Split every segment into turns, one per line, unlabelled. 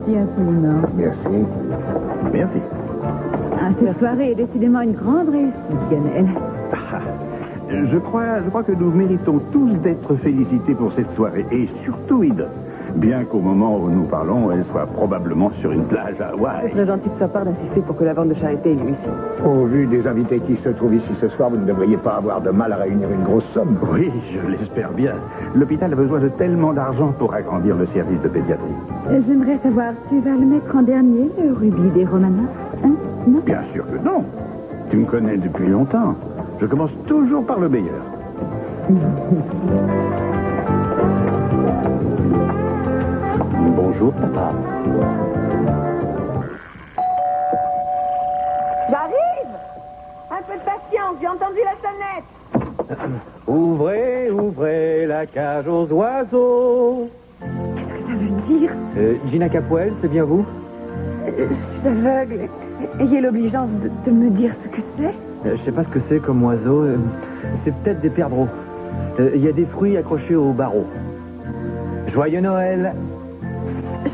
Absolument.
Merci. Merci.
Ah, cette soirée est décidément une grande réussite, Lionel.
Je crois que nous méritons tous d'être félicités pour cette soirée. Et surtout, Ida. Bien qu'au moment où nous parlons, elle soit probablement sur une plage à Hawaï.
C'est très gentil de sa part d'insister pour que la vente de charité ait lieu ici.
Au vu des invités qui se trouvent ici ce soir, vous ne devriez pas avoir de mal à réunir une grosse somme.
Oui, je l'espère bien. L'hôpital a besoin de tellement d'argent pour agrandir le service de pédiatrie.
J'aimerais savoir, tu vas le mettre en dernier, le rubis des Romanov, hein? Non?
Bien sûr que non. Tu me connais depuis longtemps. Je commence toujours par le meilleur. Bonjour, papa.
J'arrive! Un peu de patience, j'ai entendu la sonnette.
Ouvrez, ouvrez la cage aux oiseaux.
Qu'est-ce que ça veut dire?
Gina Capoel, c'est bien vous?
Je suis aveugle. Ayez l'obligeance de me dire ce que c'est.
Je sais pas ce que c'est comme oiseau. C'est peut-être des perdreaux. Il y a des fruits accrochés aux barreaux. Joyeux Noël.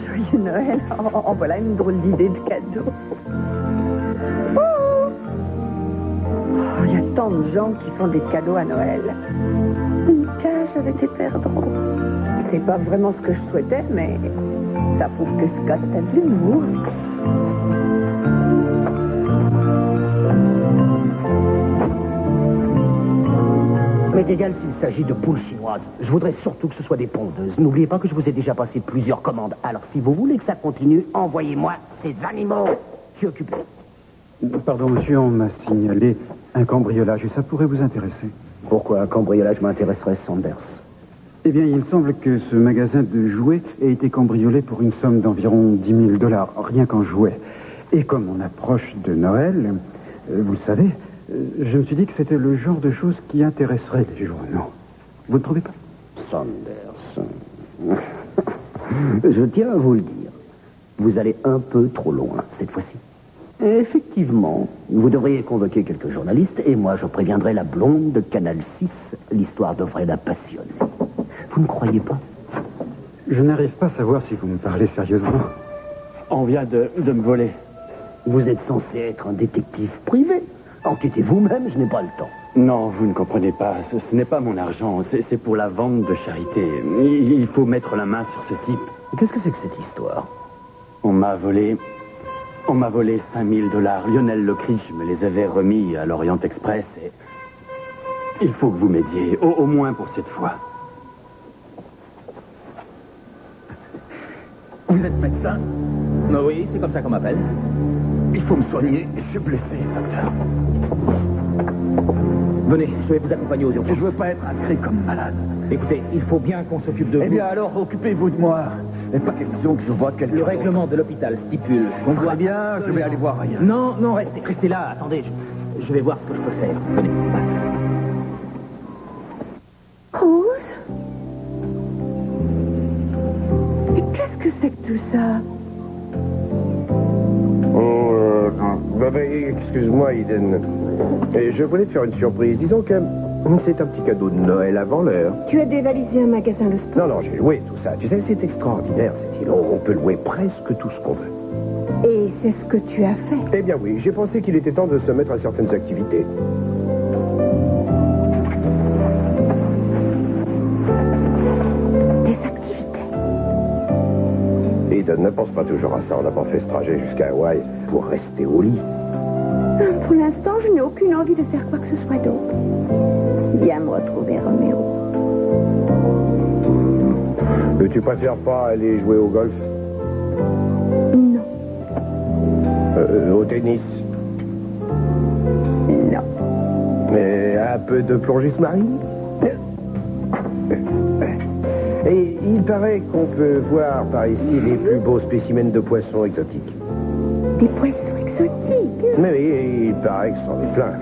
Joyeux Noël. Oh, voilà une drôle d'idée de cadeau. Oh, il y a tant de gens qui font des cadeaux à Noël. Une cage avec des perdreaux. C'est pas vraiment ce que je souhaitais, mais ça prouve que Scott a de l'humour.
Mais égal s'il s'agit de poules chinoises. Je voudrais surtout que ce soit des pondeuses. N'oubliez pas que je vous ai déjà passé plusieurs commandes. Alors si vous voulez que ça continue, envoyez-moi ces animaux. Je suis occupé.
Pardon, monsieur, on m'a signalé un cambriolage et ça pourrait vous intéresser.
Pourquoi un cambriolage m'intéresserait, Sanders?
Eh bien, il semble que ce magasin de jouets ait été cambriolé pour une somme d'environ 10 000 $, rien qu'en jouets. Et comme on approche de Noël, vous le savez, je me suis dit que c'était le genre de choses qui intéresserait les journaux. Vous ne trouvez pas?
Sanders. Je tiens à vous le dire. Vous allez un peu trop loin cette fois-ci. Effectivement, vous devriez convoquer quelques journalistes et moi je préviendrai la blonde de Canal 6. L'histoire devrait la passionner. Vous ne croyez pas?
Je n'arrive pas à savoir si vous me parlez sérieusement.
On vient de me voler.
Vous êtes censé être un détective privé. Enquêtez vous-même, je n'ai pas le temps.
Non, vous ne comprenez pas. Ce n'est pas mon argent. C'est pour la vente de charité. Il faut mettre la main sur ce type.
Qu'est-ce que c'est que cette histoire?
On m'a volé 5 000 $. Lionel Locriche me les avait remis à l'Orient Express et... Il faut que vous m'aidiez, au moins pour cette fois.
Vous êtes médecin?
Oui, c'est comme ça qu'on m'appelle.
Il faut me soigner. Je suis blessé, docteur.
Venez, je vais vous accompagner aux urgences.
Je veux pas être inscrit comme malade.
Écoutez, il faut bien qu'on s'occupe de vous.
Eh bien alors, occupez-vous de moi. Et pas question que je vois quelqu'un.
Le règlement de l'hôpital stipule qu'on doit...
Très bien, je vais aller voir ailleurs.
Non, restez là, attendez, je vais voir ce que je peux faire. Venez.
Rose? Et qu'est-ce que c'est que tout ça?
Excuse-moi, Eden. Je voulais te faire une surprise. Disons que c'est un petit cadeau de Noël avant l'heure.
Tu as dévalisé un magasin de sport?
Non, j'ai loué tout ça. Tu sais, c'est extraordinaire, cette île. On peut louer presque tout ce qu'on veut.
Et c'est ce que tu as fait?
Eh bien oui, j'ai pensé qu'il était temps de se mettre à certaines activités.
Des activités?
Eden, ne pense pas toujours à ça. On n'a pas fait ce trajet jusqu'à Hawaï pour rester au lit.
Pour l'instant, je n'ai aucune envie de faire quoi que ce soit d'autre. Viens me retrouver, Roméo.
Mais tu préfères pas aller jouer au golf?
Non.
Au tennis?
Non.
Mais un peu de plongée sous-marine? Et il paraît qu'on peut voir par ici les plus beaux spécimens de poissons exotiques.
Des poissons exotiques?
Mais oui, il paraît que c'en est plein.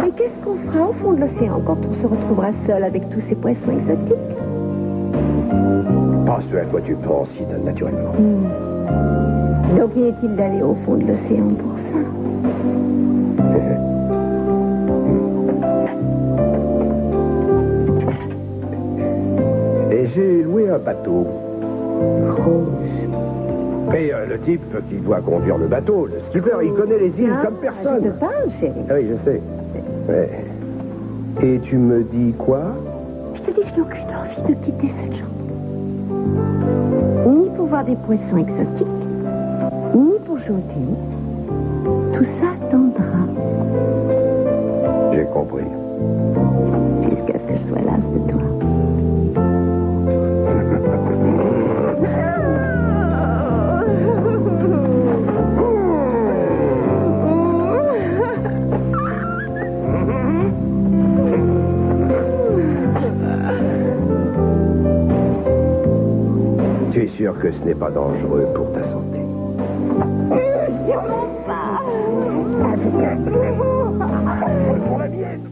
Et qu'est-ce qu'on fera au fond de l'océan quand on se retrouvera seul avec tous ces poissons exotiques?
Pas ce à quoi tu penses, Eden, naturellement.
Donc inutile d'aller au fond de l'océan pour ça.
Et j'ai loué un bateau.
Rose.
Mais le type qui doit conduire le bateau, le skipper, il connaît les îles comme personne.
Je te parle, chérie.
Ah oui, je sais. Ouais. Et tu me dis quoi?
Je te dis que je n'ai aucune envie de quitter cette chambre. Ni pour voir des poissons exotiques, ni pour jouer au tennis. Tout ça attendra.
J'ai compris.
Jusqu'à ce que je sois là de toi.
Tu es sûr que ce n'est pas dangereux pour ta santé?
Sûrement pas.
Pour la mienne.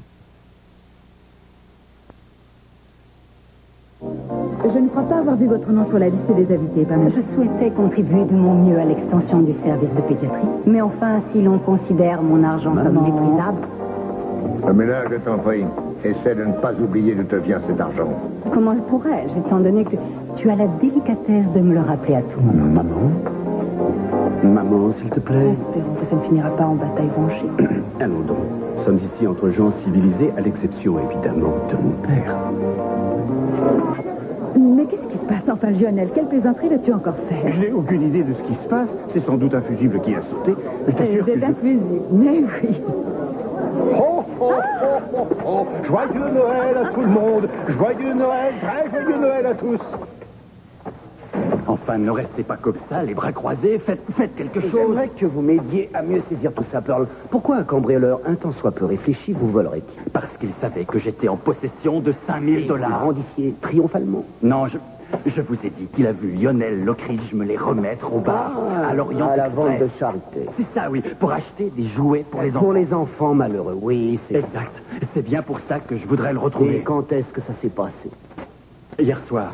Je ne crois pas avoir vu votre nom sur la liste des invités, Pamela.
Je souhaitais contribuer de mon mieux à l'extension du service de pédiatrie. Mais enfin, si l'on considère mon argent comme méprisable...
Pamela, je t'en prie, essaie de ne pas oublier d'où te vient cet argent.
Comment pourrais-je, étant donné que tu as la délicatesse de me le rappeler à tout moment?
Maman, s'il te plaît.
Espérons que ça ne finira pas en bataille rangée.
Allons donc. Nous sommes ici entre gens civilisés, à l'exception, évidemment, de mon père.
Mais qu'est-ce qui se passe enfin, Lionel? Quelle plaisanterie l'as-tu encore fait?
J'ai aucune idée de ce qui se passe. C'est sans doute un fusible qui a sauté.
C'est un fusil, mais oui.
Oh, oh, oh, oh, oh. Joyeux Noël à tout le monde. Joyeux Noël, très joyeux Noël à tous.
Enfin, ne restez pas comme ça, les bras croisés. Faites quelque chose.
J'aimerais que vous m'aidiez à mieux saisir tout ça, Pearl. Pourquoi un cambrioleur, un tant soit peu réfléchi, vous volerait-il?
Parce qu'il savait que j'étais en possession de 5000 $.
Vous rendissiez triomphalement.
Non, je vous ai dit qu'il a vu Lionel Lockridge me les remettre au bar, à l'Orient
À la
Express.
vente de charité.
C'est ça, oui, pour acheter des jouets pour les enfants.
Pour les enfants malheureux, oui, c'est
Exact. C'est bien pour ça que je voudrais le
Et
retrouver.
quand est-ce que ça s'est passé?
Hier soir.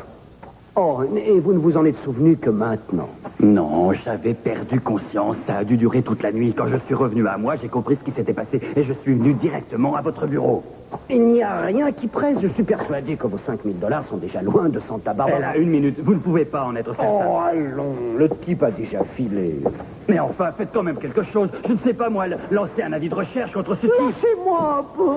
Oh, et vous ne vous en êtes souvenu que maintenant?
Non, j'avais perdu conscience. Ça a dû durer toute la nuit. Quand je suis revenu à moi, j'ai compris ce qui s'était passé et je suis venu directement à votre bureau.
Il n'y a rien qui presse. Je suis persuadé que vos 5000 $, sont déjà loin de Santa Barbara.
Elle a une minute. Vous ne pouvez pas en être certain.
Oh, allons. Le type a déjà filé.
Mais enfin, faites quand même quelque chose. Je ne sais pas, moi, lancer un avis de recherche contre ce type.
Laissez-moi un peu.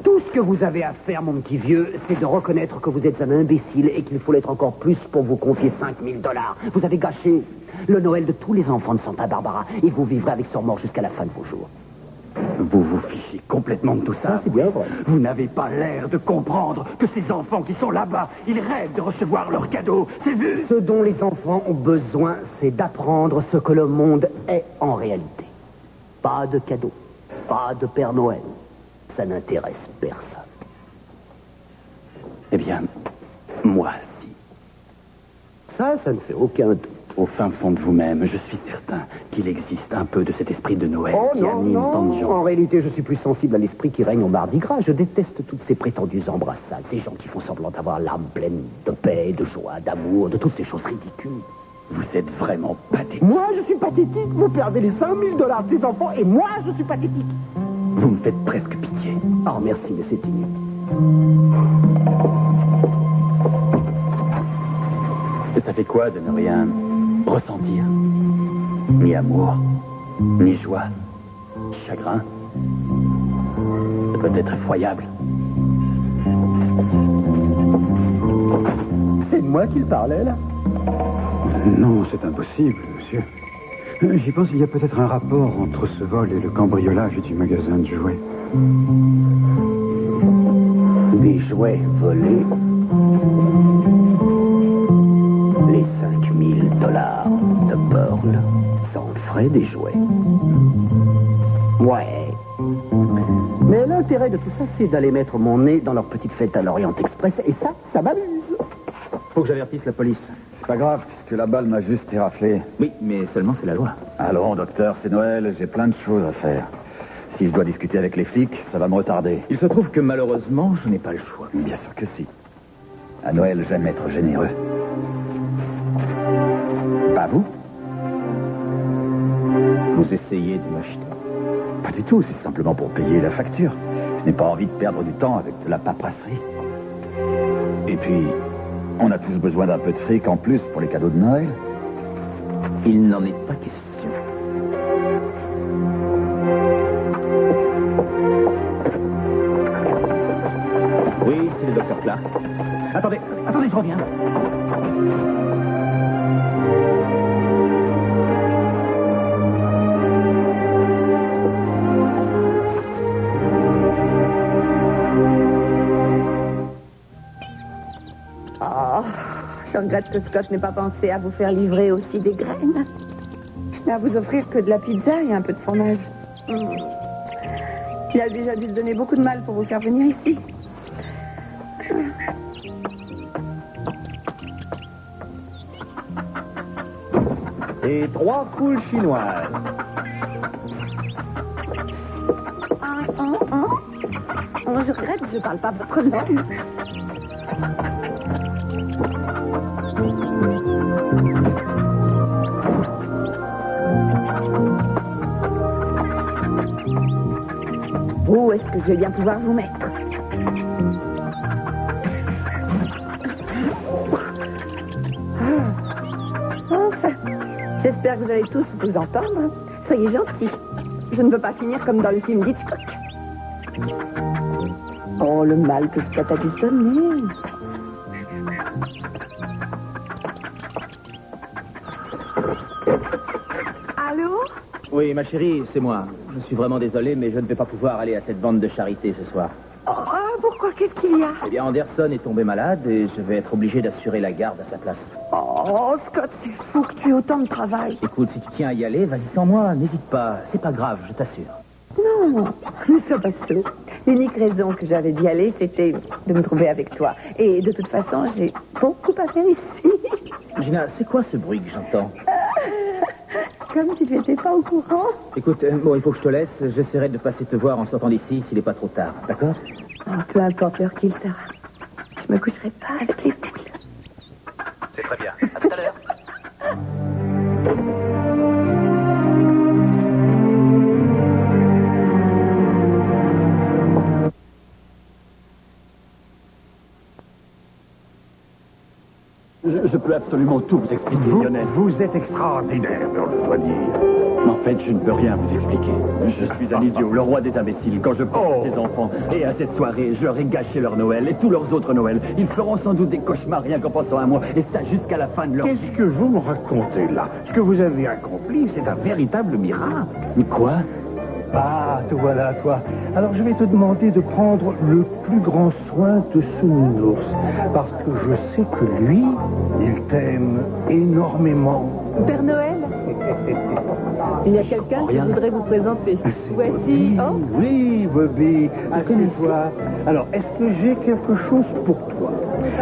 Tout ce que vous avez à faire, mon petit vieux, c'est de reconnaître que vous êtes un imbécile et qu'il faut l'être encore plus pour vous confier 5000 $. Vous avez gâché le Noël de tous les enfants de Santa Barbara et vous vivrez avec son mort jusqu'à la fin de vos jours.
Vous vous fichez complètement de tout ça.
Ça, c'est bien vrai.
Vous n'avez pas l'air de comprendre que ces enfants qui sont là-bas, ils rêvent de recevoir leurs cadeaux. C'est vu.
Ce dont les enfants ont besoin, c'est d'apprendre ce que le monde est en réalité. Pas de cadeaux, pas de Père Noël. Ça n'intéresse personne.
Eh bien, moi, si.
Ça ne fait aucun doute.
Au fin fond de vous-même, je suis certain qu'il existe un peu de cet esprit de Noël qui anime tant de gens.
En réalité, je suis plus sensible à l'esprit qui règne au Mardi Gras. Je déteste toutes ces prétendues embrassades, ces gens qui font semblant d'avoir l'âme pleine de paix, de joie, d'amour, de toutes ces choses ridicules.
Vous êtes vraiment pathétique.
Moi, je suis pathétique. Vous perdez les 5000 $ des enfants et moi, je suis pathétique.
Vous me faites presque pitié.
Oh, merci, mais c'est inutile.
Ça fait quoi de ne rien ressentir? Ni amour, ni joie, ni chagrin. Ça peut être effroyable.
C'est de moi qu'il parlait, là?
Non, c'est impossible, monsieur. J'y pense, il y a peut-être un rapport entre ce vol et le cambriolage du magasin de jouets.
Des jouets volés. Les 5000 $ de Pearl sont le frais des jouets. Ouais. Mais l'intérêt de tout ça, c'est d'aller mettre mon nez dans leur petite fête à l'Orient Express. Et ça m'amuse.
Faut que j'avertisse la police.
C'est pas grave, puisque la balle m'a juste éraflé.
Oui, mais seulement c'est la loi.
Allons, docteur, c'est Noël, j'ai plein de choses à faire. Si je dois discuter avec les flics, ça va me retarder.
Il se trouve que malheureusement, je n'ai pas le choix.
Bien sûr que si. À Noël, j'aime être généreux. Pas vous?
Vous essayez de m'acheter?
Pas du tout, c'est simplement pour payer la facture. Je n'ai pas envie de perdre du temps avec de la paperasserie. Et puis, on a tous besoin d'un peu de fric en plus pour les cadeaux de Noël.
Il n'en est pas question. Oui, c'est le docteur Clark. Attendez, je reviens.
Je regrette que Scott n'ait pas pensé à vous faire livrer aussi des graines. Et à vous offrir que de la pizza et un peu de fromage. Il a déjà dû se donner beaucoup de mal pour vous faire venir ici.
Et 3 poules chinoises.
Je regrette, je parle pas votre langue. Où est-ce que je vais bien pouvoir vous mettre? Enfin, j'espère que vous allez tous vous entendre. Soyez gentils. Je ne veux pas finir comme dans le film d'Hitchcock. Oh, le mal que Scott a dû sonner. Allô?
Oui, ma chérie, c'est moi. Je suis vraiment désolé, mais je ne vais pas pouvoir aller à cette bande de charité ce soir.
Oh, pourquoi? Qu'est-ce qu'il y a?
Eh bien, Anderson est tombé malade et je vais être obligé d'assurer la garde à sa place.
Oh, Scott, c'est fou que tu aies autant de travail.
Écoute, si tu tiens à y aller, vas-y sans moi. N'hésite pas. C'est pas grave, je t'assure.
Non, ne sois pas sûr. L'unique raison que j'avais d'y aller, c'était de me trouver avec toi. Et de toute façon, j'ai beaucoup à faire ici.
Gina, c'est quoi ce bruit que j'entends?
Comme si tu n'étais pas au courant.
Écoute, bon, il faut que je te laisse. J'essaierai de passer te voir en sortant d'ici s'il n'est pas trop tard. D'accord?
Oh, peu importe l'heure qu'il sera. Je me coucherai pas avec les poules.
C'est très bien. À tout à l'heure.
Je peux absolument tout vous expliquer, Lionel.
Vous êtes extraordinaire, on le doit dire.
En fait, je ne peux rien vous expliquer. Je suis un idiot, le roi des imbéciles. Quand je pense à ces enfants, et à cette soirée, je leur ai gâché leur Noël et tous leurs autres Noëls. Ils feront sans doute des cauchemars rien qu'en pensant à moi, et ça jusqu'à la fin de leur vie.
Qu'est-ce que vous me racontez là? Ce que vous avez accompli, c'est un véritable miracle.
Quoi?
Ah, te voilà, toi. Alors, je vais te demander de prendre le plus grand soin de ce nounours. Parce que je sais que lui, il t'aime énormément.
Père Noël, il y a quelqu'un qui voudrait vous présenter. Voici, oh.
Oui, Bobby, assieds-toi. Alors, est-ce que j'ai quelque chose pour toi?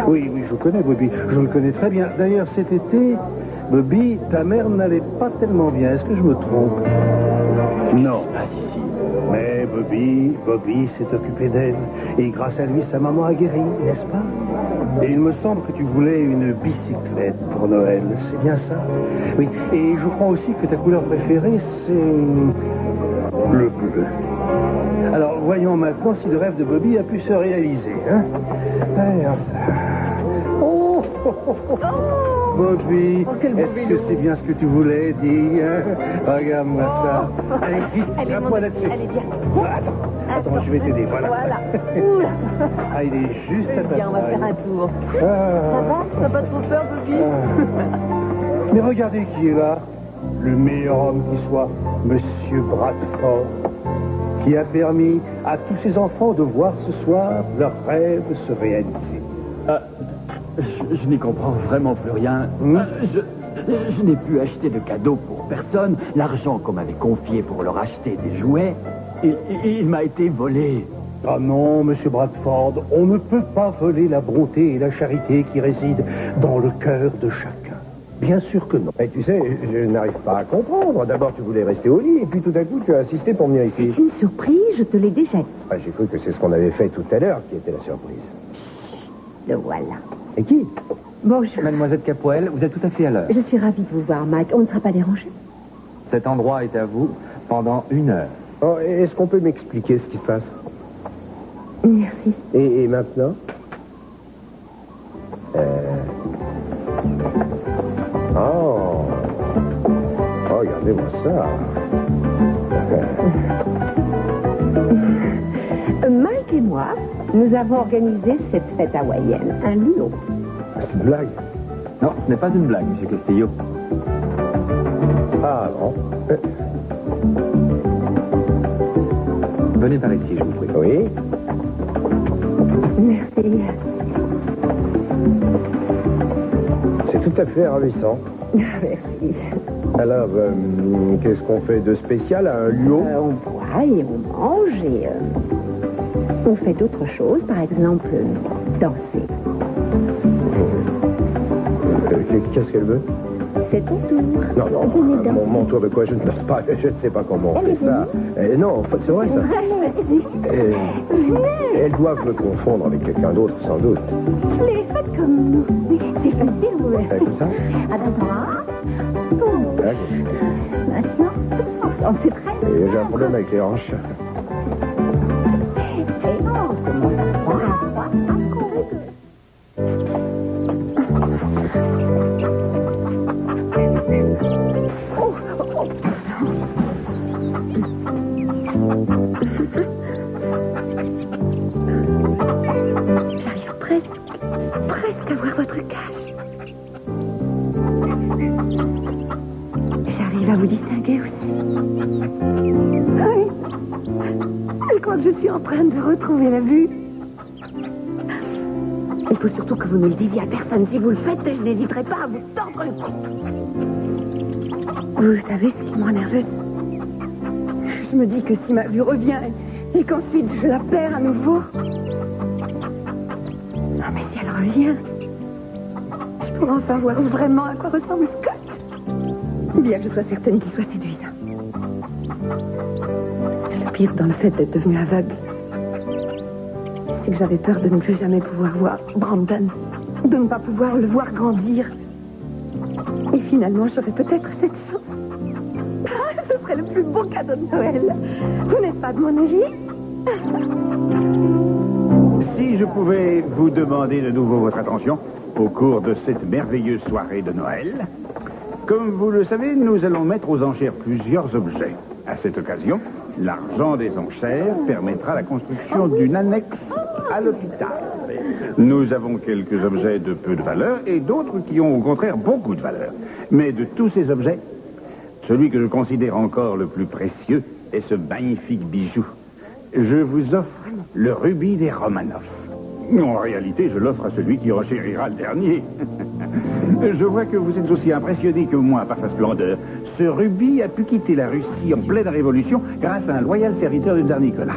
Oui, je connais Bobby. Je le connais très bien. D'ailleurs, cet été, Bobby, ta mère n'allait pas tellement bien. Est-ce que je me trompe? Non. Mais Bobby s'est occupé d'elle. Et grâce à lui, sa maman a guéri, n'est-ce pas? Et il me semble que tu voulais une bicyclette pour Noël. C'est bien ça? Oui. Et je crois aussi que ta couleur préférée, c'est le bleu. Alors, voyons maintenant si le rêve de Bobby a pu se réaliser, hein? Alors, ça... Oh, oh, oh, oh. Bobby, est-ce que c'est bien ce que tu voulais, dis, hein? Regarde-moi ça. Allez, vite, frappe-moi là-dessus.
Allez, viens.
Attends, je vais t'aider, voilà. Ah, il est juste à ta taille.
Viens, on va faire un tour.
Ah.
Ça va? T'as pas trop peur, Bobby?
Mais regardez qui est là. Le meilleur homme qui soit, Monsieur Bradford, qui a permis à tous ses enfants de voir ce soir leurs rêves se réaliser.
Je n'y comprends vraiment plus rien. Je n'ai pu acheter de cadeaux pour personne. L'argent qu'on m'avait confié pour leur acheter des jouets, il m'a été volé.
Ah non, Monsieur Bradford, on ne peut pas voler la bonté et la charité qui résident dans le cœur de chacun. Bien sûr que non.
Et tu sais, je n'arrive pas à comprendre. D'abord, tu voulais rester au lit, et puis tout à coup, tu as insisté pour venir ici.
C'est une surprise, je te l'ai déjà dit.
Ah, j'ai cru que c'est ce qu'on avait fait tout à l'heure qui était la surprise.
Le voilà.
Et qui?
Bonjour.
Mademoiselle Capoel, vous êtes tout à fait à l'heure.
Je suis ravie de vous voir, Mike. On ne sera pas dérangé.
Cet endroit est à vous pendant 1 heure.
Oh, est-ce qu'on peut m'expliquer ce qui se passe?
Merci.
Et maintenant? Oh. regardez-moi ça.
Mike et moi, nous avons organisé cette fête hawaïenne, un lion.
C'est une blague?
Non, ce n'est pas une blague, monsieur Castillo.
Ah, non.
Venez par ici, je vous prie.
Oui.
Merci.
C'est tout à fait ravissant.
Merci.
Alors, qu'est-ce qu'on fait de spécial à un lion?
On boit et on mange et on fait d'autres choses, par exemple danser.
Qu'est-ce qu'elle veut?
C'est ton tour.
Non, mon tour de quoi? Je ne danse pas. Je ne sais pas comment on fait ça. Non, c'est vrai ça. Elles doivent me confondre avec quelqu'un d'autre, sans doute.
Les faites comme nous. Oui, c'est facile, oui.
Comme ça?
Maintenant, on sait très bien.
J'ai un problème avec les hanches.
Et non, c'est mon
J'arrive presque à voir votre cache. J'arrive à vous distinguer aussi. Oui. Je crois que je suis en train de retrouver la vue. Il faut surtout que vous ne le disiez à personne. Si vous le faites, je n'hésiterai pas à vous tordre le cou. Vous savez ce qui me rend nerveuse? Je me dis que si ma vue revient et qu'ensuite je la perds à nouveau... Non, mais si elle revient, je pourrai enfin voir vraiment à quoi ressemble Scott. Bien que je sois certaine qu'il soit séduisant. Le pire dans le fait d'être devenu aveugle, c'est que j'avais peur de ne plus jamais pouvoir voir Brandon, de ne pas pouvoir le voir grandir. Et finalement, j'aurais peut-être cette chance. Ah, ce serait le plus beau cadeau de Noël. Vous n'êtes pas de mon avis?
Si je pouvais vous demander de nouveau votre attention au cours de cette merveilleuse soirée de Noël. Comme vous le savez, nous allons mettre aux enchères plusieurs objets. À cette occasion, l'argent des enchères permettra la construction d'une annexe à l'hôpital. Nous avons quelques objets de peu de valeur et d'autres qui ont au contraire beaucoup de valeur. Mais de tous ces objets, celui que je considère encore le plus précieux est ce magnifique bijou. Je vous offre le rubis des Romanov. En réalité, je l'offre à celui qui renchérira le dernier. Je vois que vous êtes aussi impressionné que moi par sa splendeur. Ce rubis a pu quitter la Russie en pleine révolution grâce à un loyal serviteur du tsar Nicolas.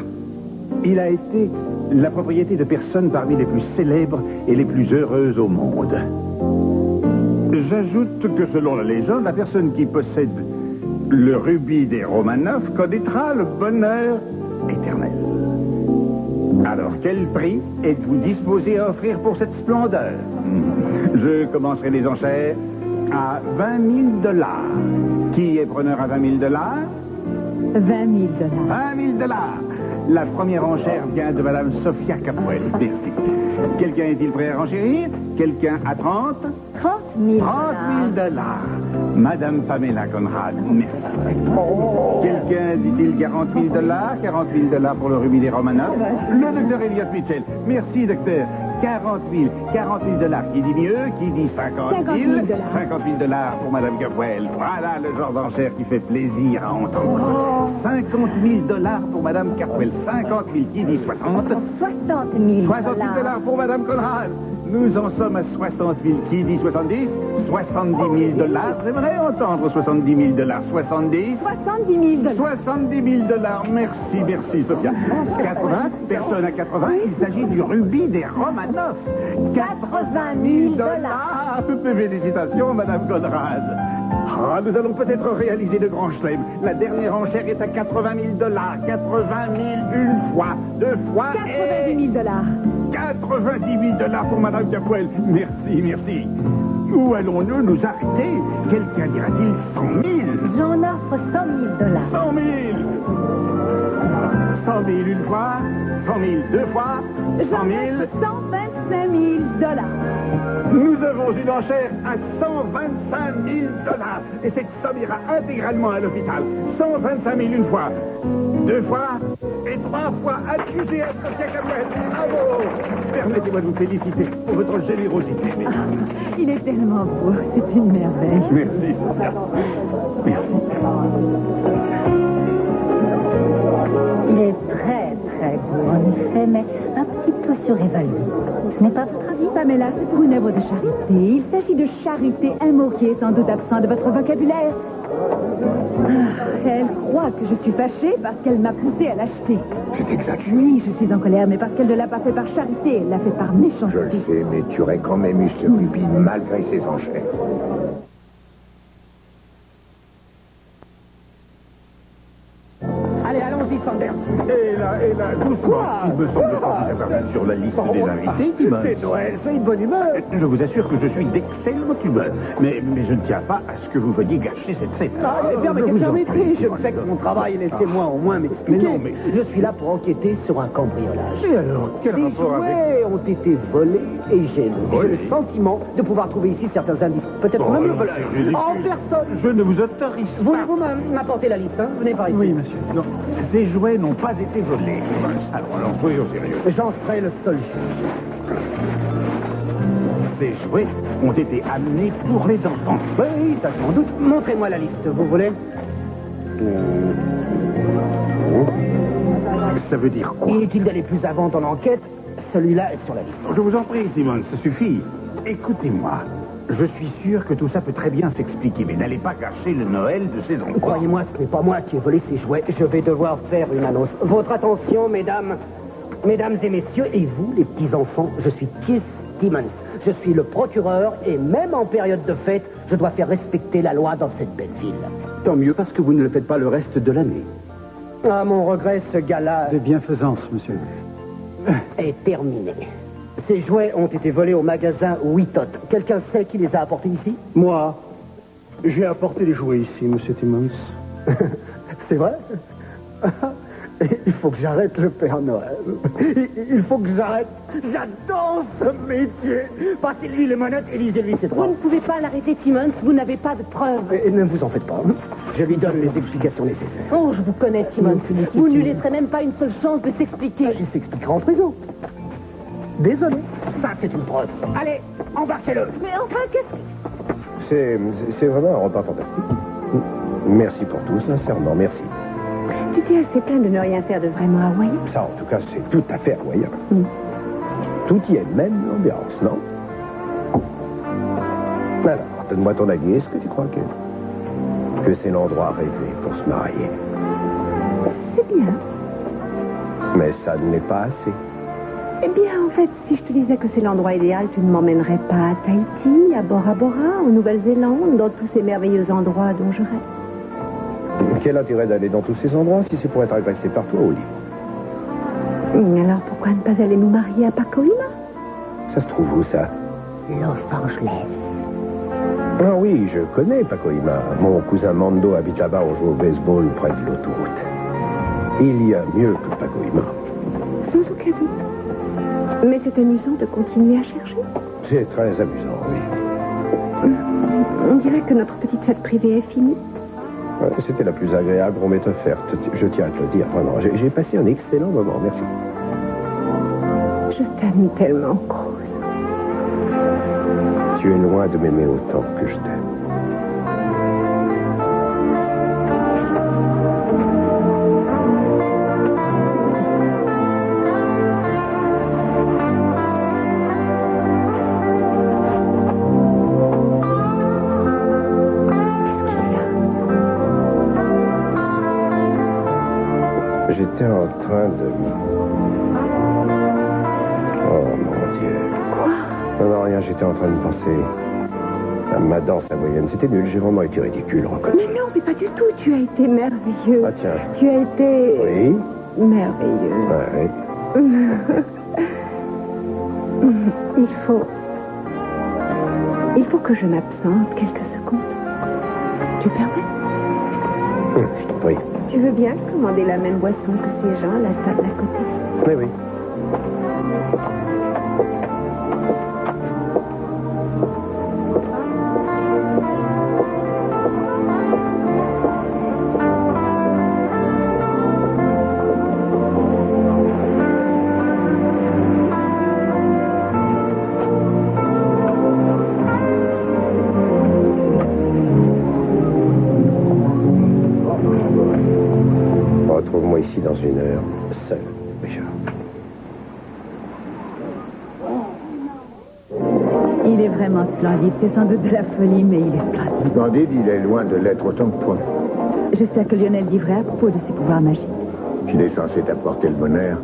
Il a été la propriété de personnes parmi les plus célèbres et les plus heureuses au monde. J'ajoute que selon la légende, la personne qui possède le rubis des Romanov connaîtra le bonheur éternel. Alors, quel prix êtes-vous disposé à offrir pour cette splendeur? Je commencerai les enchères à 20 000 $. Qui est preneur à 20 000 $?
20 000 $.
20 000 $. La première enchère vient de Madame Sophia Capuel. Merci. Quelqu'un est-il prêt à renchérir? Quelqu'un à 30?
30 000 $.
30 000 $. Madame Pamela Conrad, merci. Quelqu'un dit-il 40 000 $? 40 000 $ pour le rubis des Romanov. Le docteur Elliot Mitchell. Merci, docteur. 40 000 $. Qui dit mieux? Qui dit 50 000? 50 000 $ pour Madame Capuel. Voilà le genre d'enchère qui fait plaisir à entendre. 50 000 $ pour Madame Capuel. 50 000. Qui dit 60?
60 000 $.
60 000 $ pour Madame Conrad. Nous en sommes à 60 000. Qui dit 70? 70 000 $. J'aimerais entendre 70 000 $. 70?
70 000 $.
70 000 $. Merci, Sophia. 80? Personne à 80? Il s'agit du rubis des Romanov. 80 000 $. Félicitations, Madame Conrad. Ah, nous allons peut-être réaliser de grands chelems. La dernière enchère est à 80 000 $. 80 000 une fois, deux fois
90 000 $.
90 000 $ pour Madame Capuel. Merci. Où allons-nous nous arrêter? Quelqu'un dira-t-il 100 000?
J'en offre 100 000 $.
100 000. 100 000 une fois, 100 000 deux fois, 100 000...
125
125 000 $.
Nous avons une enchère à 125 000 $. Et cette somme ira intégralement à l'hôpital. 125 000 une fois, 2 fois et 3 fois accusé à Sofia Camuel. Bravo! Permettez-moi de vous féliciter pour votre générosité.
Il est tellement beau, c'est une merveille.
Merci, Sofia. Merci.
Il est très, très beau, en effet, mais un petit peu surévalué. Ce n'est pas votre avis?
Pamela, c'est pour une œuvre de charité. Il s'agit de charité, un mot qui est sans doute absent de votre vocabulaire. Elle croit que je suis fâchée parce qu'elle m'a poussée à l'acheter.
C'est exact.
Oui, je suis en colère, mais parce qu'elle ne l'a pas fait par charité, elle l'a fait par méchanceté.
Je le sais, mais tu aurais quand même eu ce rubis malgré ses enchères.
Allez, allons-y, Sanders.
Et là, doucement. Il me semble pas vous avoir mis sur la liste des invités, Timmons.
C'est Noël, c'est une bonne humeur.
Je vous assure que je suis d'excellente humeur. Mais je ne tiens pas à ce que vous veniez gâcher cette scène.
Permettez, je fais que mon travail, laissez-moi au moins m'expliquer.
Mais non, mais-
Je suis là pour enquêter sur un cambriolage.
Et alors, quel
Des
rapport avec...
jouets ont été volés et j'ai le sentiment de pouvoir trouver ici certains indices. Peut-être même le voleur. En personne.
Je ne vous autorise pas.
Voulez-vous m'apporter la liste, hein? Venez par ici.
Oui, monsieur. Non, ces jouets n'ont pas été volés. Alors, soyons sérieux.
J'en serai le seul juge.
Ces jouets ont été amenés pour les enfants.
Oui, ça sans doute. Montrez-moi la liste, vous voulez?
Ça veut dire quoi?
Inutile d'aller plus avant dans l'enquête. Celui-là est sur la liste.
Je vous en prie, Simone, ça suffit. Écoutez-moi. Je suis sûr que tout ça peut très bien s'expliquer, mais n'allez pas gâcher le Noël de ces enfants.
Croyez-moi, ce n'est pas moi qui ai volé ces jouets. Je vais devoir faire une annonce. Votre attention, mesdames et messieurs, et vous, les petits-enfants, je suis Keith Timmons. Je suis le procureur, et même en période de fête, je dois faire respecter la loi dans cette belle ville.
Tant mieux parce que vous ne le faites pas le reste de l'année.
À mon regret, ce gala
De bienfaisance, monsieur.
est terminé. Ces jouets ont été volés au magasin Wittot. Quelqu'un sait qui les a apportés ici?
Moi, j'ai apporté les jouets ici, monsieur Timmons.
C'est vrai? Il faut que j'arrête le Père Noël. Il faut que j'arrête. J'adore ce métier. Passez-lui les monettes et lisez-lui ses droits.
Vous ne pouvez pas l'arrêter, Timmons. Vous n'avez pas de preuves.
Et ne vous en faites pas. Je lui donne les explications nécessaires.
Oh, je vous connais, Timmons. Vous ne lui laisserez même pas une seule chance de s'expliquer.
Il s'expliquera en prison. Désolé. Ça, c'est une preuve. Allez, embarquez-le.
Mais enfin, qu'est-ce que...
C'est vraiment un repas fantastique. Merci pour tout, sincèrement, merci.
Tu t'es assez plaint de ne rien faire de vraiment hawaïen.
Ça, en tout cas, c'est tout à fait hawaïen. Tout y est, même l'ambiance, non? Alors, donne-moi ton avis. Est-ce que tu crois que c'est l'endroit rêvé pour se marier?
C'est bien.
Mais ça ne l'est pas assez.
Eh bien, en fait, si je te disais que c'est l'endroit idéal, tu ne m'emmènerais pas à Tahiti, à Bora Bora, en Nouvelle-Zélande, dans tous ces merveilleux endroits dont je rêve.
Quel intérêt d'aller dans tous ces endroits si c'est pour être agressé par toi, Oli?
Alors pourquoi ne pas aller nous marier à Pacoima?
Ça se trouve où, ça?
Los Angeles.
Ah oui, je connais Pacoima. Mon cousin Mando habite là-bas, on joue au baseball près de l'autoroute. Il y a mieux que Pacoima.
Sans aucun doute. Mais c'est amusant de continuer à chercher.
C'est très amusant, oui.
On dirait que notre petite fête privée est finie.
C'était la plus agréable qu'on m'ait offerte. Je tiens à te le dire, vraiment. J'ai passé un excellent moment, merci.
Je t'aime tellement, Rose.
Tu es loin de m'aimer autant que je t'aime. J'étais en train de... Oh, mon Dieu. Quoi? Non, rien, j'étais en train de penser à ma danse hawaïenne. C'était nul, j'ai vraiment été ridicule, reconnais.
Mais non, mais pas du tout. Tu as été merveilleux.
Ah, tiens.
Tu as été...
Oui?
merveilleux.
Ouais.
Il faut que je m'absente quelques secondes. Tu permets?
Je t'en prie.
Tu veux bien commander la même boisson que ces gens à la table à côté?
Oui, oui. Attends-moi ici dans 1 heure, seul, Richard.
Il est vraiment splendide. C'est sans doute de la folie, mais il est splendide.
Splendide, il est loin de l'être autant que toi.
J'espère que Lionel dit vrai à propos de ses pouvoirs magiques.
Qu'il est censé t'apporter le bonheur.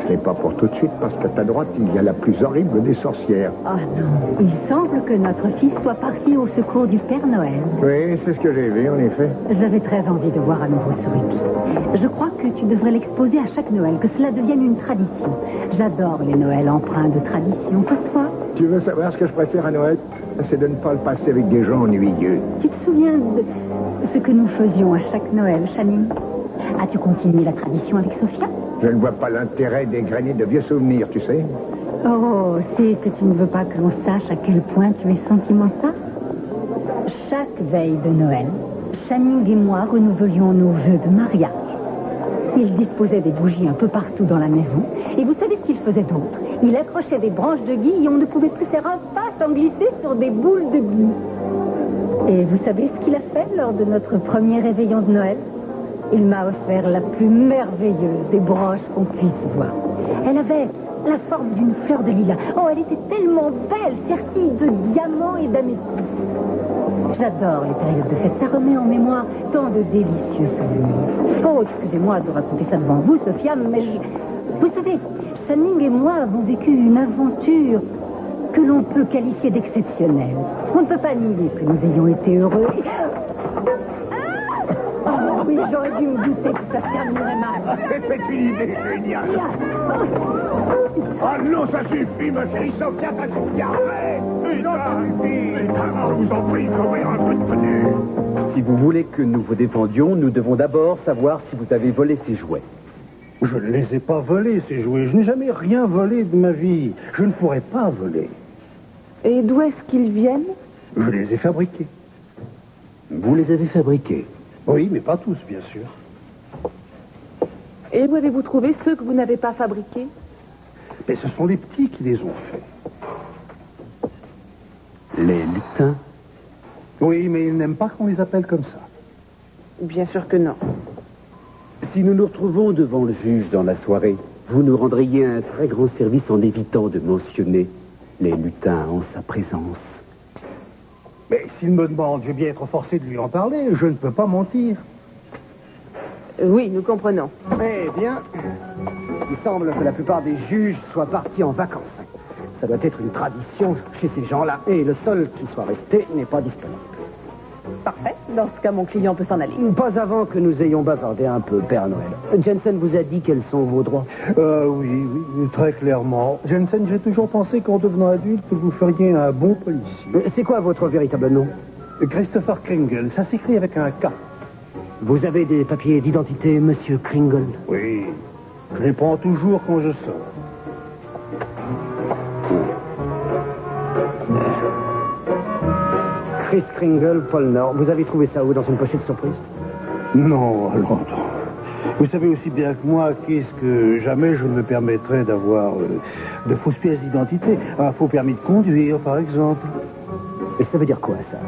Ce n'est pas pour tout de suite, parce qu'à ta droite, il y a la plus horrible des sorcières.
Oh non, il semble que notre fils soit parti au secours du Père Noël.
Oui, c'est ce que j'ai vu, en effet.
J'avais très envie de voir à nouveau ce rubis. Je crois que tu devrais l'exposer à chaque Noël, que cela devienne une tradition. J'adore les Noëls empreints de tradition, comme toi.
Tu veux savoir ce que je préfère à Noël? C'est de ne pas le passer avec des gens ennuyeux.
Tu te souviens de ce que nous faisions à chaque Noël, Channing? As-tu continué la tradition avec Sophia?
Je ne vois pas l'intérêt d'égrainer de vieux souvenirs, tu sais.
Oh, c'est que tu ne veux pas que l'on sache à quel point tu es sentimental? Chaque veille de Noël, Channing et moi renouvelions nos vœux de mariage. Il disposait des bougies un peu partout dans la maison. Et vous savez ce qu'il faisait d'autre? Il accrochait des branches de gui et on ne pouvait plus faire un pas sans glisser sur des boules de gui. Et vous savez ce qu'il a fait lors de notre premier réveillon de Noël? Il m'a offert la plus merveilleuse des broches qu'on puisse voir. Elle avait la forme d'une fleur de lilas. Oh, elle était tellement belle, sertie de diamants et d'améthystes. J'adore les périodes de fête. Ça remet en mémoire tant de délicieux souvenirs. Oh, excusez-moi de raconter ça devant vous, Sophia, mais vous savez, Channing et moi avons vécu une aventure que l'on peut qualifier d'exceptionnelle. On ne peut pas nier que nous ayons été heureux. Oui, j'aurais dû me douter que ça se terminerait mal.
C'est une idée géniale. Oh non, ça suffit, ma chérie Sophia, ça suffit, arrête. Non, ça suffit. Je vous en prie, trouvez un peu de tenue.
Si vous voulez que nous vous défendions, nous devons d'abord savoir si vous avez volé ces jouets.
Je ne les ai pas volés, ces jouets. Je n'ai jamais rien volé de ma vie. Je ne pourrais pas voler.
Et d'où est-ce qu'ils viennent?
Je les ai fabriqués.
Vous les avez fabriqués?
Oui, mais pas tous, bien sûr.
Et où avez-vous trouvé ceux que vous n'avez pas fabriqués?
Mais ce sont les petits qui les ont faits.
Les lutins?
Oui, mais ils n'aiment pas qu'on les appelle comme ça.
Bien sûr que non.
Si nous nous retrouvons devant le juge dans la soirée, vous nous rendriez un très grand service en évitant de mentionner les lutins en sa présence.
Mais s'il me demande, je vais bien être forcé de lui en parler. Je ne peux pas mentir.
Oui, nous comprenons.
Eh bien, il semble que la plupart des juges soient partis en vacances. Ça doit être une tradition chez ces gens-là. Et le seul qui soit resté n'est pas disponible.
Parfait. Dans ce cas, mon client peut s'en aller.
Pas avant que nous ayons bavardé un peu, Père Noël. Jensen vous a dit quels sont vos droits?
Oui, très clairement. Jensen, j'ai toujours pensé qu'en devenant adulte, vous feriez un bon policier.
C'est quoi votre véritable nom?
Christopher Kringle. Ça s'écrit avec un K.
Vous avez des papiers d'identité, Monsieur Kringle?
Oui. Je les prends toujours quand je sors.
Chris Kringle, Paul Nord. Vous avez trouvé ça où, dans une pochette surprise?
Non, à Londres. Vous savez aussi bien que moi qu'est-ce que jamais je ne me permettrais d'avoir de fausses pièces d'identité. Un faux permis de conduire, par exemple.
Et ça veut dire quoi, ça?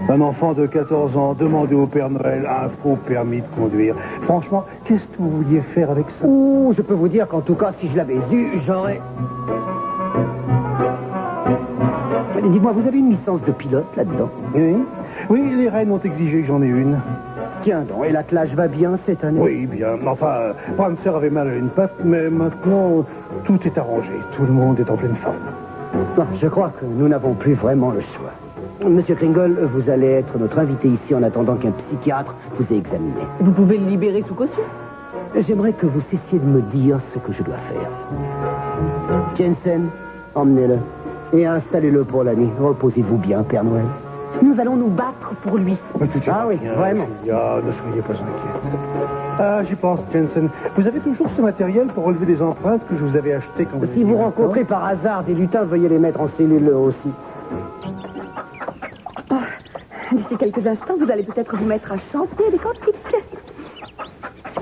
Un enfant de 14 ans demandait au Père Noël un faux permis de conduire. Franchement, qu'est-ce que vous vouliez faire avec ça?
Ouh, je peux vous dire qu'en tout cas, si je l'avais eu, j'aurais... Dites-moi, vous avez une licence de pilote là-dedans?
Oui. Oui, les reines ont exigé que j'en ai une.
Tiens donc, et l'attelage va bien cette année?
Oui, bien. Enfin, Prancer avait mal à une patte, mais maintenant, tout est arrangé. Tout le monde est en pleine forme.
Bon, je crois que nous n'avons plus vraiment le choix. Monsieur Kringle, vous allez être notre invité ici en attendant qu'un psychiatre vous ait examiné.
Vous pouvez le libérer sous caution.
J'aimerais que vous cessiez de me dire ce que je dois faire. Jensen, emmenez-le et installez-le pour la nuit. Reposez-vous bien, Père Noël.
Nous allons nous battre pour lui.
Ah oui, vraiment.
Ne soyez pas inquiète. Ah, j'y pense, Jensen. Vous avez toujours ce matériel pour relever des empreintes que je vous avais acheté quand vous...
Si vous rencontrez par hasard des lutins, veuillez les mettre en cellule aussi.
D'ici quelques instants, vous allez peut-être vous mettre à chanter des cantiques.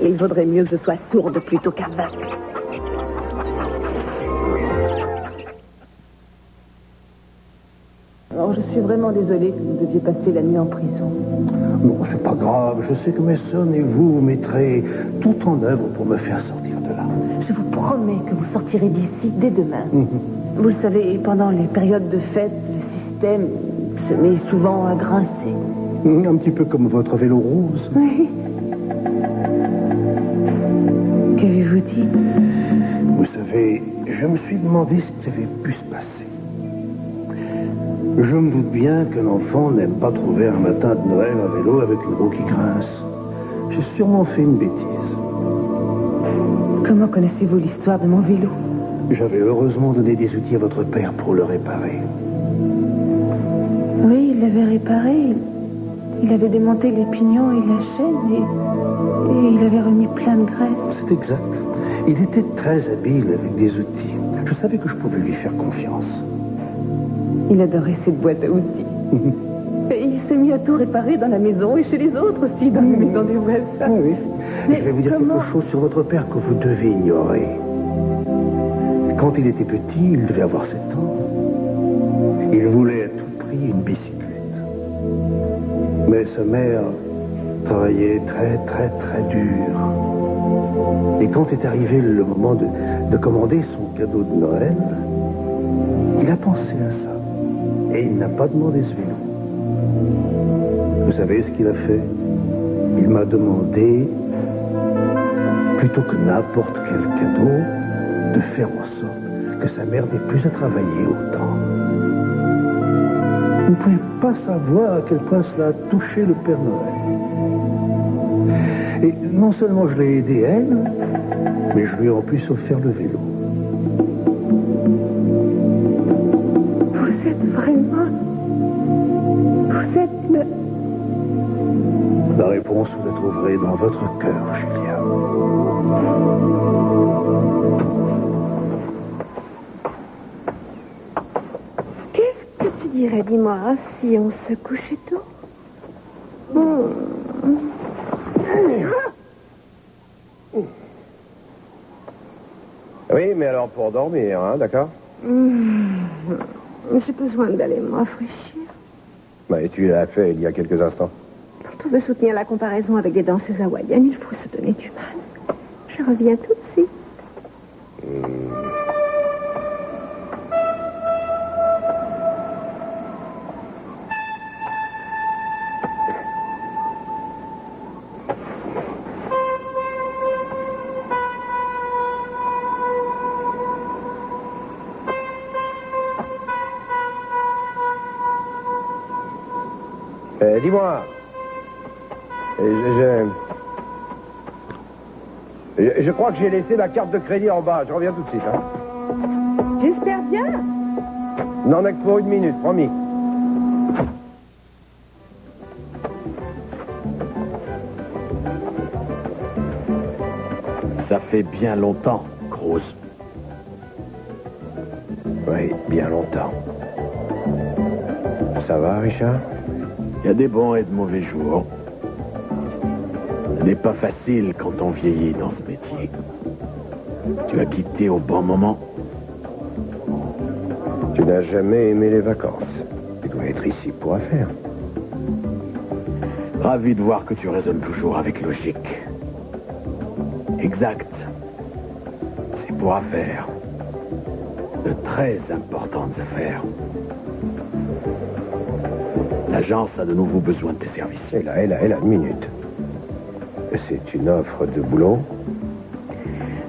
Et il vaudrait mieux que je sois sourde plutôt qu'aveugle. Alors, je suis vraiment désolée que vous deviez passer la nuit en prison.
Non, c'est pas grave. Je sais que Mason et vous mettrez tout en œuvre pour me faire sortir de là.
Je vous promets que vous sortirez d'ici dès demain. Vous le savez, pendant les périodes de fête, le système se met souvent à grincer.
Un petit peu comme votre vélo rose.
Oui. Qu'avez-vous dit?
Vous savez, je me suis demandé ce qui avait pu se passer. Je me doute bien qu'un enfant n'aime pas trouver un matin de Noël un vélo avec une roue qui grince. J'ai sûrement fait une bêtise.
Comment connaissez-vous l'histoire de mon vélo?
J'avais heureusement donné des outils à votre père pour le réparer.
Oui, il l'avait réparé. Il avait démonté les pignons et la chaîne et il avait remis plein de graisse.
C'est exact. Il était très habile avec des outils. Je savais que je pouvais lui faire confiance.
Il adorait cette boîte à outils. Et il s'est mis à tout réparer dans la maison et chez les autres aussi, dans les maisons des voisins.
Oui.
Mais
je vais vous dire quelque chose sur votre père que vous devez ignorer. Quand il était petit, il devait avoir 7 ans. Il voulait à tout prix une bicyclette. Mais sa mère travaillait très, très, très dur. Et quand est arrivé le moment de commander son cadeau de Noël, il a pensé à ça. Et il n'a pas demandé ce vélo. Vous savez ce qu'il a fait? Il m'a demandé, plutôt que n'importe quel cadeau, de faire en sorte que sa mère n'ait plus à travailler autant. Vous ne pouvez pas savoir à quel point cela a touché le Père Noël. Et non seulement je l'ai aidé elle, mais je lui ai en plus offert le vélo.
Vous êtes vraiment... Vous êtes le...
La réponse, vous la trouverez dans votre cœur, Julia.
Qu'est-ce que tu dirais, dis-moi, si on se couchait tôt?
Oui, mais alors pour dormir, hein, d'accord?
J'ai besoin d'aller me rafraîchir.
Bah, et tu l'as fait il y a quelques instants.
Quand on veut soutenir la comparaison avec des danseuses hawaïennes, il faut se donner du mal. Je reviens tout de suite.
Dis-moi, je crois que j'ai laissé ma carte de crédit en bas. Je reviens tout de suite. Hein.
J'espère bien.
N'en a que pour 1 minute, promis.
Ça fait bien longtemps, Cruz.
Oui, bien longtemps. Ça va, Richard?
Il y a des bons et de mauvais jours. Ce n'est pas facile quand on vieillit dans ce métier. Tu as quitté au bon moment.
Tu n'as jamais aimé les vacances. Tu dois être ici pour affaire.
Ravi de voir que tu raisonnes toujours avec logique. Exact. C'est pour affaires. De très importantes affaires. L'agence a de nouveau besoin de tes services.
Et là, une minute. C'est une offre de boulot?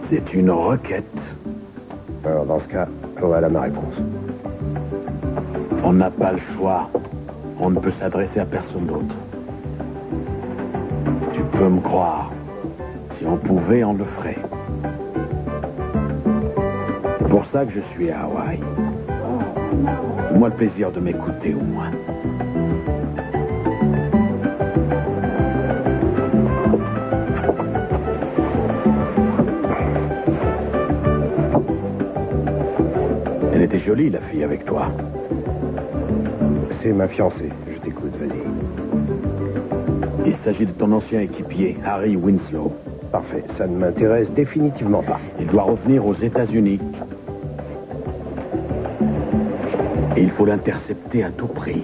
C'est une requête.
Alors, dans ce cas, voilà ma réponse.
On n'a pas le choix. On ne peut s'adresser à personne d'autre. Tu peux me croire. Si on pouvait, on le ferait. C'est pour ça que je suis à Hawaï. Moi le plaisir de m'écouter, au moins. Elle était jolie, la fille, avec toi.
C'est ma fiancée. Je t'écoute, vas-y.
Il s'agit de ton ancien équipier, Harry Winslow.
Parfait. Ça ne m'intéresse définitivement pas.
Il doit revenir aux États-Unis. Et il faut l'intercepter à tout prix.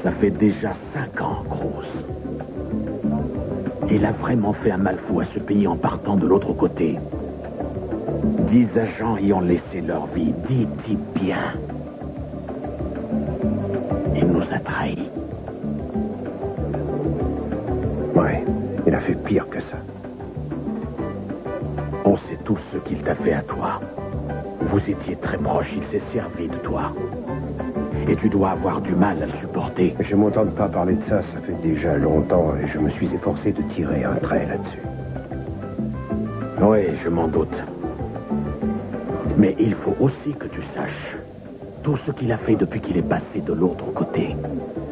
Ça fait déjà 5 ans, Grosse. Il a vraiment fait un mal fou à ce pays en partant de l'autre côté. 10 agents y ont laissé leur vie. Dis bien. Il nous a trahis.
Ouais, il a fait pire que ça.
On sait tous ce qu'il t'a fait à toi. Vous étiez très proches, il s'est servi de toi. Et tu dois avoir du mal à le supporter.
Je m'entends pas parler de ça, ça fait déjà longtemps et je me suis efforcé de tirer un trait là-dessus.
Oui, je m'en doute. Mais il faut aussi que tu saches tout ce qu'il a fait depuis qu'il est passé de l'autre côté.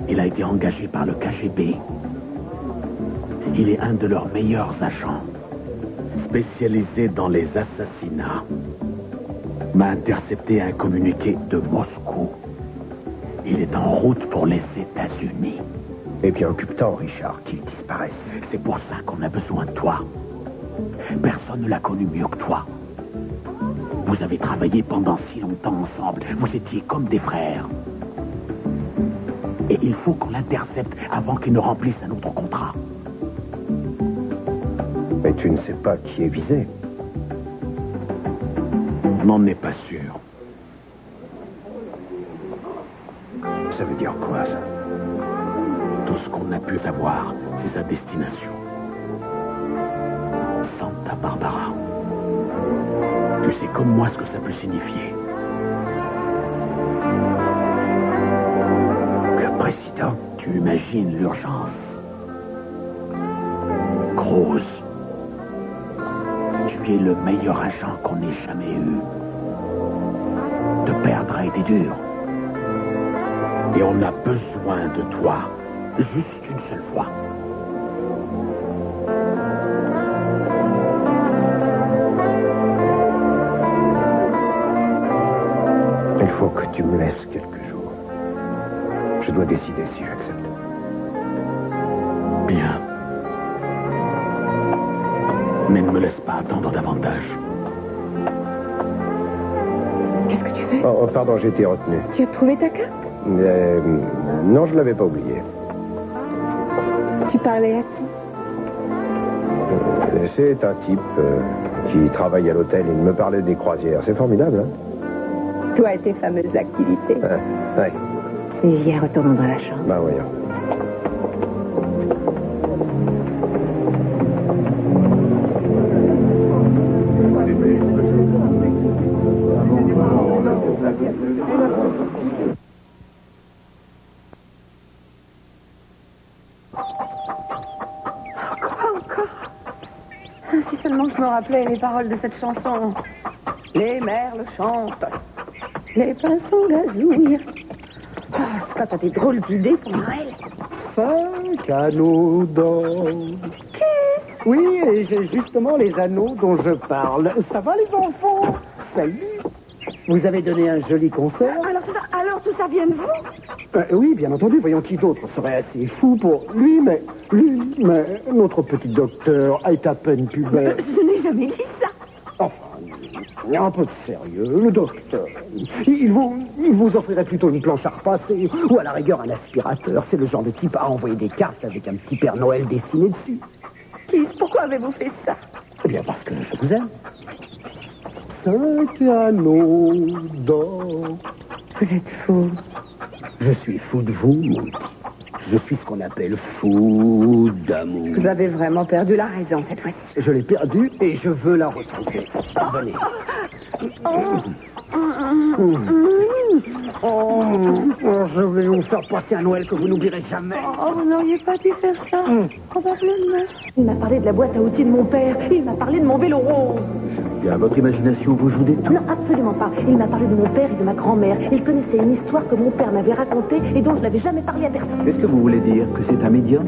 Il a été engagé par le KGB. Il est un de leurs meilleurs agents, spécialisé dans les assassinats. M'a intercepté un communiqué de Moscou. Il est en route pour les États-Unis.
Eh bien, occupe-toi, Richard, qu'il disparaisse.
C'est pour ça qu'on a besoin de toi. Personne ne l'a connu mieux que toi. Vous avez travaillé pendant si longtemps ensemble. Vous étiez comme des frères. Et il faut qu'on l'intercepte avant qu'il ne remplisse un autre contrat.
Mais tu ne sais pas qui est visé.
N'en est pas sûr.
Ça veut dire quoi, ça?
Tout ce qu'on a pu savoir, c'est sa destination. Santa Barbara. Tu sais comme moi ce que ça peut signifier.
Le président?
Tu imagines l'urgence. Grosse. Tu es le meilleur agent qu'on ait jamais eu. Te perdre a été dur. Et on a besoin de toi. Juste une seule fois.
Il faut que tu me laisses quelques jours. Je dois décider si j'accepte.
Bien. Mais ne me laisse pas attendre davantage.
Qu'est-ce que tu fais?
Oh, pardon, j'ai été retenu.
Tu as trouvé ta carte?
Non, je ne l'avais pas oublié.
Tu parlais à qui?
C'est un type qui travaille à l'hôtel. Il me parlait des croisières. C'est formidable, hein?
Toi et tes fameuses activités.
Ouais.
Viens, retournons dans la chambre.
Bah, voyons.
Si seulement je me rappelais les paroles de cette chanson. Les merles chantent. Les pinsons gazouillent. Toi, t'as des drôles d'idées pour Noël.
5 anneaux d'or. Oui, et j'ai justement les anneaux dont je parle. Ça va, les enfants? Salut. Vous avez donné un joli concert?
Alors tout ça vient de vous?
Oui, bien entendu. Voyons qui d'autre serait assez fou pour lui, mais notre petit docteur est à peine pubère.
Je n'ai jamais dit ça.
Enfin, un peu de sérieux, le docteur. Il vous offrirait plutôt une planche à repasser, ou à la rigueur un aspirateur. C'est le genre de type à envoyer des cartes avec un petit Père Noël dessiné dessus.
Pourquoi avez-vous fait ça?
Eh bien, parce que je vous aime. 5 anneaux d'or.
Vous êtes fou.
Je suis fou de vous, mon petit. Je suis ce qu'on appelle fou d'amour.
Vous avez vraiment perdu la raison cette fois-ci.
Je l'ai perdue et je veux la retrouver. Venez. Je vais vous faire passer un Noël que vous n'oublierez jamais.
Vous n'auriez pas dû faire ça. Probablement. Il m'a parlé de la boîte à outils de mon père. Il m'a parlé de mon vélo rose.
Bien, votre imagination vous joue des tours.
Non, absolument pas. Il m'a parlé de mon père et de ma grand-mère. Il connaissait une histoire que mon père m'avait racontée et dont je n'avais jamais parlé à personne.
Qu'est-ce que vous voulez dire? Que c'est un médium?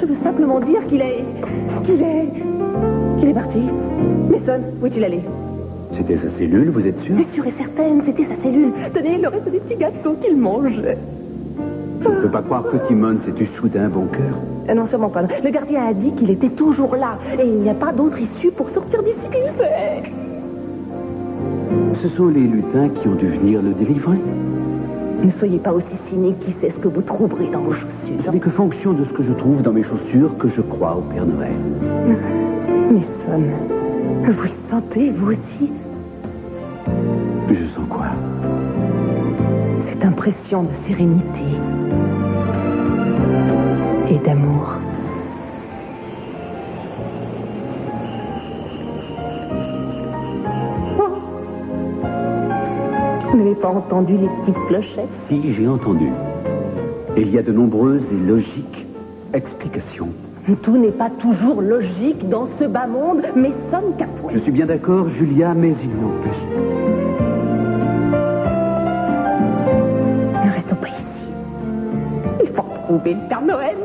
Je veux simplement dire qu'il est parti. Mason, où est-il allé?
C'était sa cellule, vous êtes sûr?
C'est sûr et certaine, c'était sa cellule. Tenez, le reste des petits gâteaux qu'il mangeait.
Je ne peux pas croire que Timon s'est eu soudain bon cœur.
Non, sûrement pas. Le gardien a dit qu'il était toujours là. Et il n'y a pas d'autre issue pour sortir d'ici qu'il sait.
Ce sont les lutins qui ont dû venir le délivrer.
Ne soyez pas aussi cynique, qui sait ce que vous trouverez dans vos
Ce
chaussures.
n'est que fonction de ce que je trouve dans mes chaussures que je crois au Père Noël.
Mason, vous le sentez, vous aussi?
Je sens quoi?
Cette impression de sérénité et d'amour. Vous n'avez pas entendu les petites clochettes?
Si, j'ai entendu. Il y a de nombreuses et logiques explications.
Tout n'est pas toujours logique dans ce bas monde, mais sonne Capouet.
Je suis bien d'accord, Julia, mais il n'empêche.
Ne restons pas ici. Il faut retrouver le Père Noël.